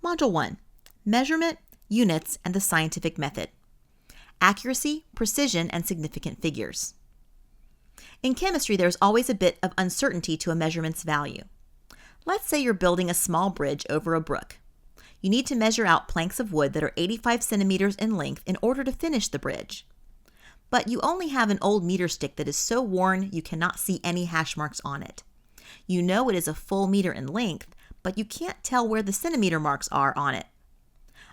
Module 1, Measurement, Units, and the Scientific Method. Accuracy, precision, and significant figures. In chemistry, there's always a bit of uncertainty to a measurement's value. Let's say you're building a small bridge over a brook. You need to measure out planks of wood that are 85 centimeters in length in order to finish the bridge. But you only have an old meter stick that is so worn you cannot see any hash marks on it. You know it is a full meter in length, but you can't tell where the centimeter marks are on it.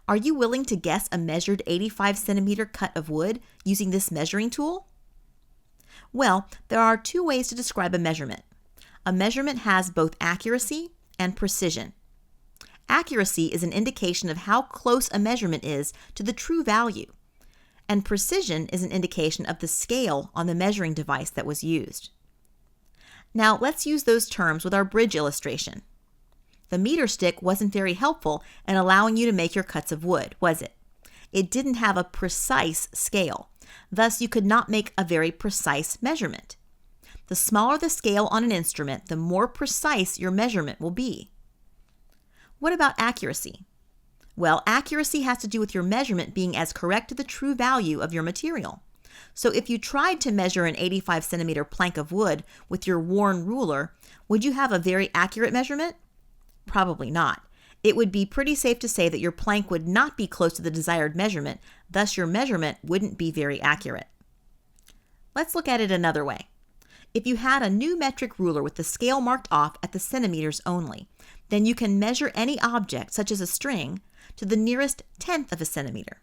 Are you willing to guess a measured 85 centimeter cut of wood using this measuring tool? Well, there are two ways to describe a measurement. A measurement has both accuracy and precision. Accuracy is an indication of how close a measurement is to the true value, and precision is an indication of the scale on the measuring device that was used. Now, let's use those terms with our bridge illustration. The meter stick wasn't very helpful in allowing you to make your cuts of wood, was it? It didn't have a precise scale. Thus, you could not make a very precise measurement. The smaller the scale on an instrument, the more precise your measurement will be. What about accuracy? Well, accuracy has to do with your measurement being as correct to the true value of your material. So if you tried to measure an 85 centimeter plank of wood with your worn ruler, would you have a very accurate measurement? Probably not. It would be pretty safe to say that your plank would not be close to the desired measurement, thus your measurement wouldn't be very accurate. Let's look at it another way. If you had a new metric ruler with the scale marked off at the centimeters only, then you can measure any object, such as a string, to the nearest tenth of a centimeter.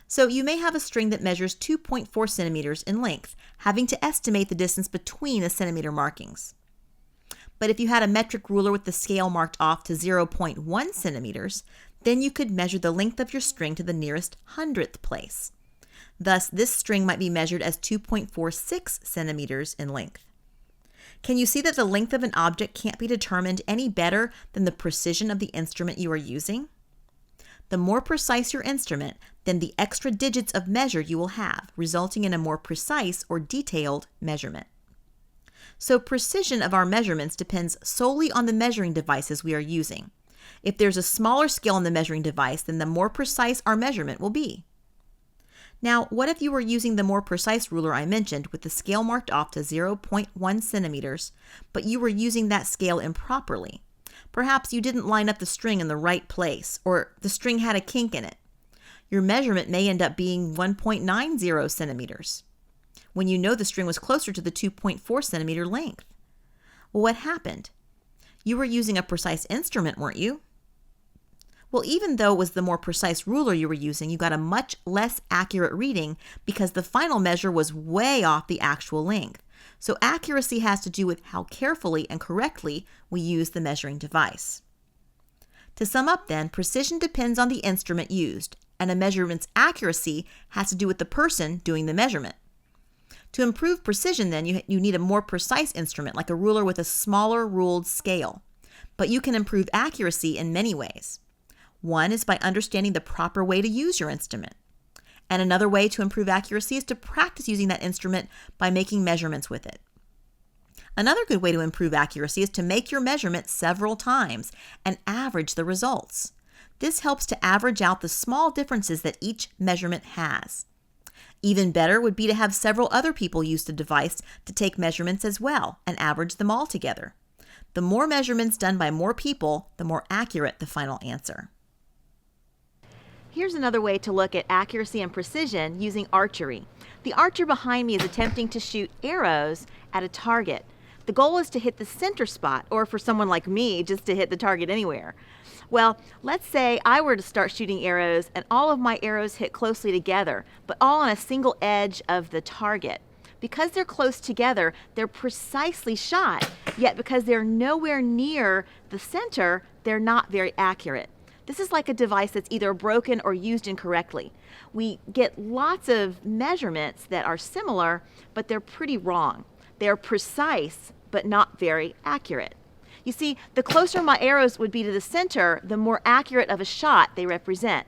So you may have a string that measures 2.4 centimeters in length, having to estimate the distance between the centimeter markings. But if you had a metric ruler with the scale marked off to 0.1 centimeters, then you could measure the length of your string to the nearest hundredth place. Thus, this string might be measured as 2.46 centimeters in length. Can you see that the length of an object can't be determined any better than the precision of the instrument you are using? The more precise your instrument, then the extra digits of measure you will have, resulting in a more precise or detailed measurement. So precision of our measurements depends solely on the measuring devices we are using. If there's a smaller scale on the measuring device, then the more precise our measurement will be. Now, what if you were using the more precise ruler I mentioned with the scale marked off to 0.1 centimeters, but you were using that scale improperly? Perhaps you didn't line up the string in the right place, or the string had a kink in it. Your measurement may end up being 1.90 centimeters, when you know the string was closer to the 2.4 centimeter length. Well, what happened? You were using a precise instrument, weren't you? Well, even though it was the more precise ruler you were using, you got a much less accurate reading because the final measure was way off the actual length. So accuracy has to do with how carefully and correctly we use the measuring device. To sum up then, precision depends on the instrument used, and a measurement's accuracy has to do with the person doing the measurement. To improve precision then, you need a more precise instrument, like a ruler with a smaller ruled scale. But you can improve accuracy in many ways. One is by understanding the proper way to use your instrument. And another way to improve accuracy is to practice using that instrument by making measurements with it. Another good way to improve accuracy is to make your measurement several times and average the results. This helps to average out the small differences that each measurement has. Even better would be to have several other people use the device to take measurements as well and average them all together. The more measurements done by more people, the more accurate the final answer. Here's another way to look at accuracy and precision using archery. The archer behind me is attempting to shoot arrows at a target. The goal is to hit the center spot, or for someone like me, just to hit the target anywhere. Well, let's say I were to start shooting arrows and all of my arrows hit closely together, but all on a single edge of the target. Because they're close together, they're precisely shot, yet because they're nowhere near the center, they're not very accurate. This is like a device that's either broken or used incorrectly. We get lots of measurements that are similar, but they're pretty wrong. They're precise, but not very accurate. You see, the closer my arrows would be to the center, the more accurate of a shot they represent.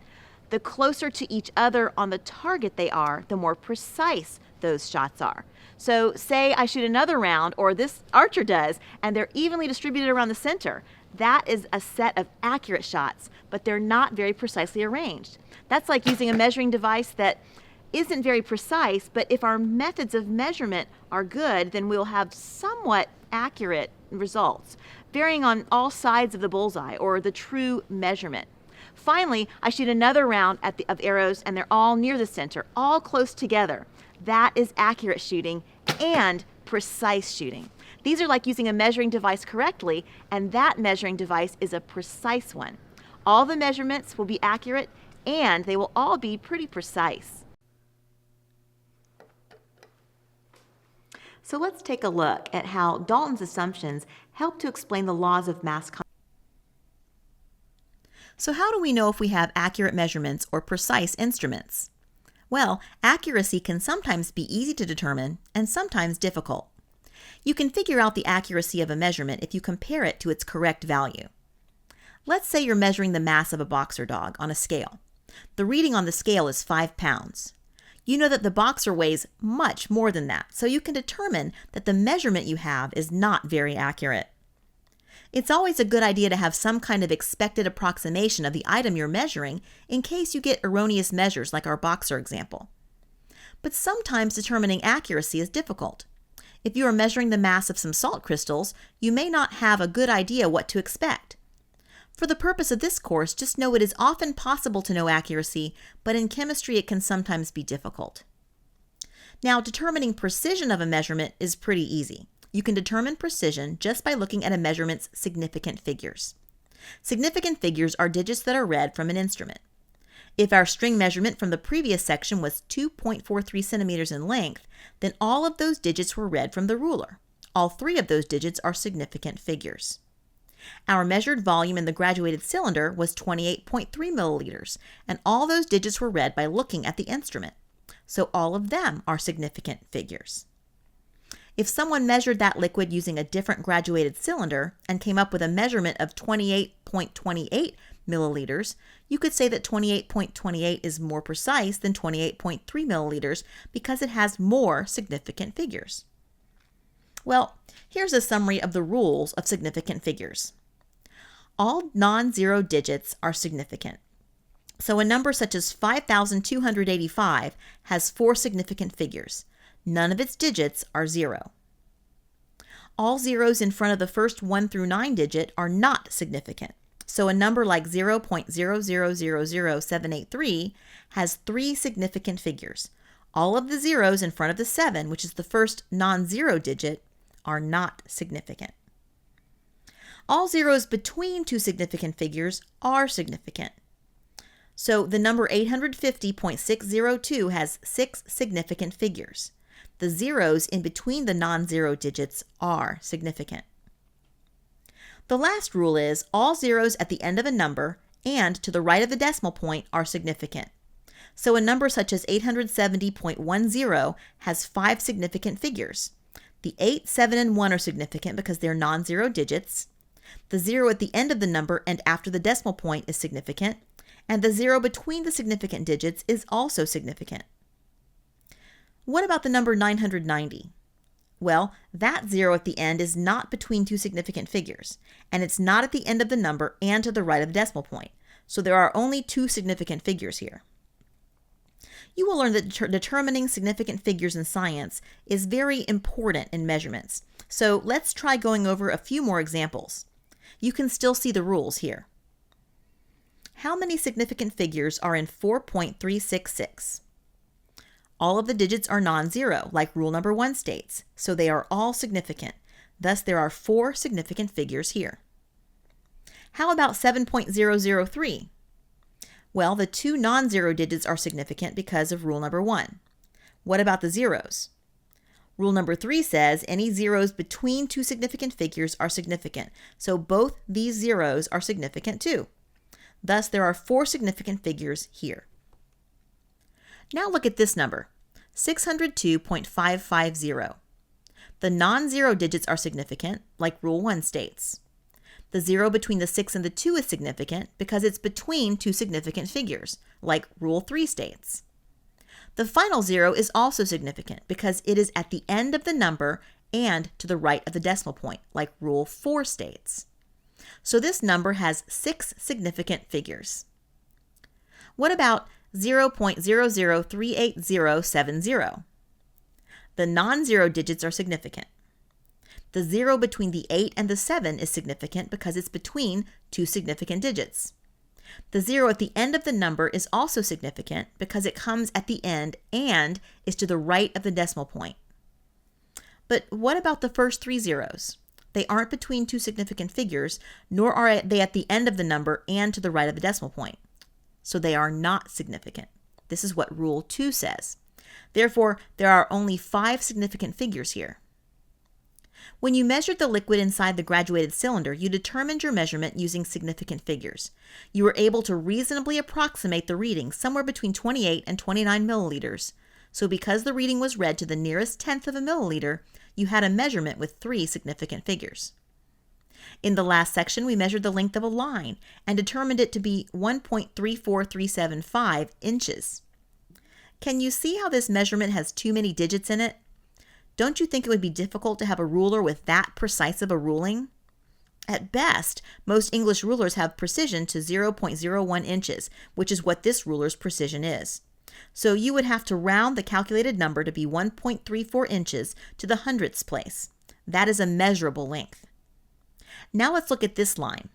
The closer to each other on the target they are, the more precise those shots are. So say I shoot another round, or this archer does, and they're evenly distributed around the center. That is a set of accurate shots, but they're not very precisely arranged. That's like using a measuring device that isn't very precise, but if our methods of measurement are good, then we'll have somewhat accurate results, varying on all sides of the bullseye, or the true measurement. Finally, I shoot another round of arrows, and they're all near the center, all close together. That is accurate shooting and precise shooting. These are like using a measuring device correctly, and that measuring device is a precise one. All the measurements will be accurate, and they will all be pretty precise. So let's take a look at how Dalton's assumptions help to explain the laws of mass consciousness. So how do we know if we have accurate measurements or precise instruments? Well, accuracy can sometimes be easy to determine and sometimes difficult. You can figure out the accuracy of a measurement if you compare it to its correct value. Let's say you're measuring the mass of a boxer dog on a scale. The reading on the scale is 5 pounds. You know that the boxer weighs much more than that, so you can determine that the measurement you have is not very accurate. It's always a good idea to have some kind of expected approximation of the item you're measuring in case you get erroneous measures like our boxer example. But sometimes determining accuracy is difficult. If you are measuring the mass of some salt crystals, you may not have a good idea what to expect. For the purpose of this course, just know it is often possible to know accuracy, but in chemistry it can sometimes be difficult. Now, determining precision of a measurement is pretty easy. You can determine precision just by looking at a measurement's significant figures. Significant figures are digits that are read from an instrument. If our string measurement from the previous section was 2.43 centimeters in length, then all of those digits were read from the ruler. All 3 of those digits are significant figures. Our measured volume in the graduated cylinder was 28.3 milliliters, and all those digits were read by looking at the instrument. So all of them are significant figures. If someone measured that liquid using a different graduated cylinder and came up with a measurement of 28.28 milliliters, you could say that 28.28 is more precise than 28.3 milliliters because it has more significant figures. Well, here's a summary of the rules of significant figures. All non-zero digits are significant. So a number such as 5,285 has 4 significant figures. None of its digits are 0. All zeros in front of the first 1 through 9 digit are not significant. So a number like 0.0000783 has 3 significant figures. All of the zeros in front of the 7, which is the first non-zero digit, are not significant. All zeros between 2 significant figures are significant. So the number 850.602 has 6 significant figures. The zeros in between the non-zero digits are significant. The last rule is all zeros at the end of a number and to the right of the decimal point are significant. So a number such as 870.10 has 5 significant figures. The 8, 7, and 1 are significant because they're non-zero digits. The 0 at the end of the number and after the decimal point is significant. And the 0 between the significant digits is also significant. What about the number 990? Well, that 0 at the end is not between 2 significant figures, and it's not at the end of the number and to the right of the decimal point. So there are only 2 significant figures here. You will learn that determining significant figures in science is very important in measurements. So let's try going over a few more examples. You can still see the rules here. How many significant figures are in 4.366? All of the digits are non-zero, like rule number 1 states, so they are all significant. Thus, there are 4 significant figures here. How about 7.003? Well, the 2 non-zero digits are significant because of rule number 1. What about the zeros? Rule number 3 says any zeros between 2 significant figures are significant, so both these zeros are significant too. Thus, there are 4 significant figures here. Now look at this number, 602.550. The non-zero digits are significant, like Rule 1 states. The 0 between the 6 and the 2 is significant because it's between 2 significant figures, like Rule 3 states. The final 0 is also significant because it is at the end of the number and to the right of the decimal point, like Rule 4 states. So this number has 6 significant figures. What about 0.0038070? The non-zero digits are significant. The 0 between the 8 and the 7 is significant because it's between two significant digits. The 0 at the end of the number is also significant because it comes at the end and is to the right of the decimal point. But what about the first 3 zeros? They aren't between two significant figures, nor are they at the end of the number and to the right of the decimal point. So they are not significant. This is what Rule 2 says. Therefore, there are only 5 significant figures here. When you measured the liquid inside the graduated cylinder, you determined your measurement using significant figures. You were able to reasonably approximate the reading somewhere between 28 and 29 milliliters. So because the reading was read to the nearest tenth of a milliliter, you had a measurement with 3 significant figures. In the last section, we measured the length of a line and determined it to be 1.34375 inches. Can you see how this measurement has too many digits in it? Don't you think it would be difficult to have a ruler with that precise of a ruling? At best, most English rulers have precision to 0.01 inches, which is what this ruler's precision is. So you would have to round the calculated number to be 1.34 inches to the hundredths place. That is a measurable length. Now let's look at this line.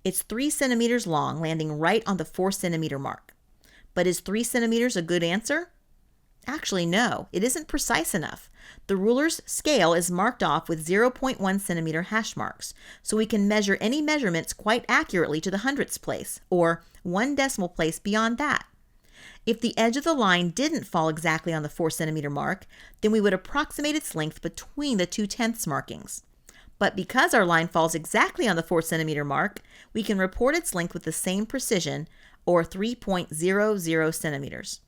It's 3 centimeters long, landing right on the 4 centimeter mark. But is 3 centimeters a good answer? Actually, no, it isn't precise enough. The ruler's scale is marked off with 0.1 centimeter hash marks, so we can measure any measurements quite accurately to the hundredths place, or 1 decimal place beyond that. If the edge of the line didn't fall exactly on the 4 centimeter mark, then we would approximate its length between the 2 tenths markings. But because our line falls exactly on the 4 centimeter mark, we can report its length with the same precision, or 3.00 centimeters.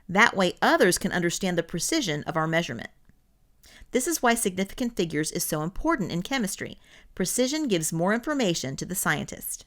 That way others can understand the precision of our measurement. This is why significant figures is so important in chemistry. Precision gives more information to the scientist.